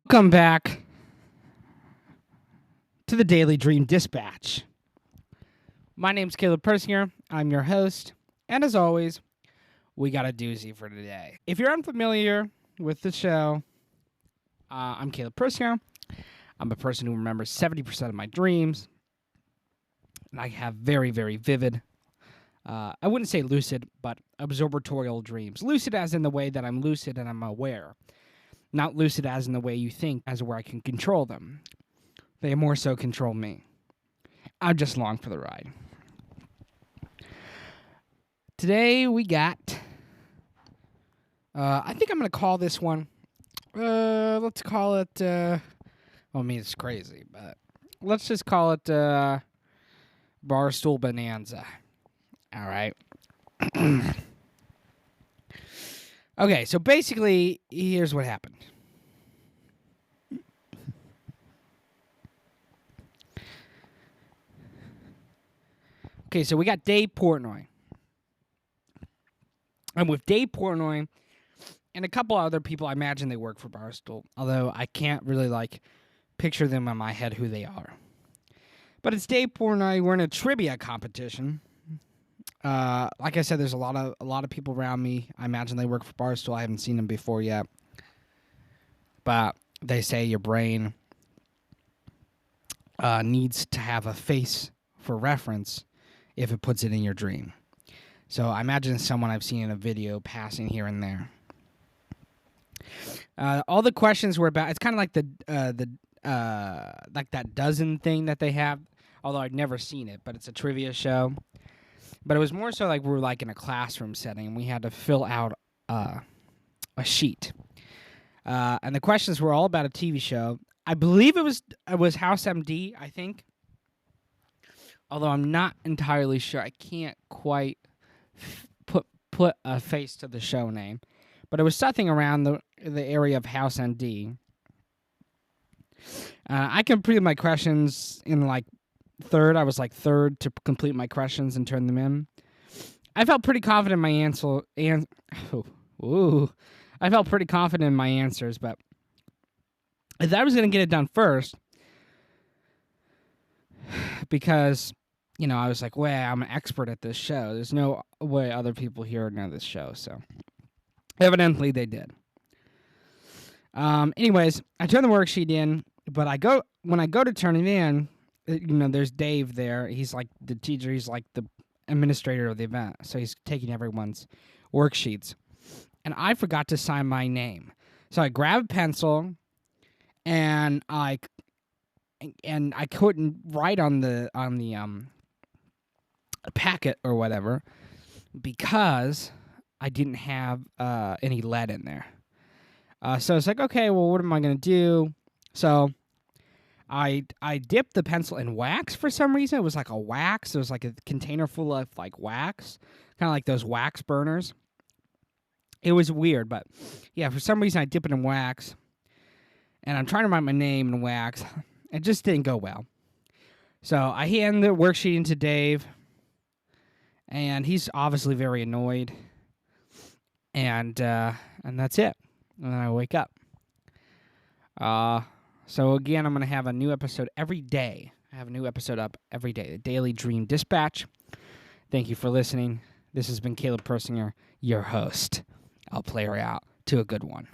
Welcome back to the Daily Dream Dispatch. My name's Caleb Persinger. I'm your host. And as always, we got a doozy for today. If you're unfamiliar with the show, I'm Caleb Persinger. I'm a person who remembers 70% of my dreams. And I have very, very vivid, I wouldn't say lucid, but absorbatorial dreams. Lucid as in the way that I'm lucid and I'm aware. Not lucid as in the way you think, as where I can control them. They more so control me. I'm just along for the ride. Today we got, I think I'm going to call this one, let's call it, well, I mean, it's crazy, but let's just call it Barstool Bannza. All right. Okay, so basically, here's what happened. Okay, so we got Dave Portnoy. And with Dave Portnoy and a couple other people, I imagine they work for Barstool, although I can't really, picture them in my head who they are. But it's Dave Portnoy. We're in a trivia competition. Like I said, there's a lot of people around me. I imagine they work for Barstool. I haven't seen them before yet. But they say your brain needs to have a face for reference if it puts it in your dream. So I imagine someone I've seen in a video passing here and there. All the questions were about. It's kind of like like that dozen thing that they have. Although I'd never seen it, but it's a trivia show. But it was more so like we were in a classroom setting, and we had to fill out a sheet. And the questions were all about a TV show. I believe it was House MD, I think. Although I'm not entirely sure. I can't quite put a face to the show name. But it was something around the area of House MD. I completed my questions in third. I was third to complete my questions and turn them in. I felt pretty confident in my answer. I felt pretty confident in my answers, but if I was going to get it done first, because I was well, I'm an expert at this show. There's no way other people here know this show, so evidently they did. Anyways, I turned the worksheet in, but when I go to turn it in. There's Dave there. He's the teacher. He's the administrator of the event. So he's taking everyone's worksheets. And I forgot to sign my name. So I grabbed a pencil, and I couldn't write on the packet or whatever because I didn't have any lead in there. So it's okay, well, what am I going to do? So I dipped the pencil in wax for some reason. It was a wax. It was a container full of wax, kind of like those wax burners. It was weird, but yeah, for some reason I dip it in wax, and I'm trying to write my name in wax. It just didn't go well. So I hand the worksheet into Dave, and he's obviously very annoyed, and that's it. And then I wake up. So again, I'm going to have a new episode every day. I have a new episode up every day. The Daily Dream Dispatch. Thank you for listening. This has been Caleb Persinger, your host. I'll play her out to a good one.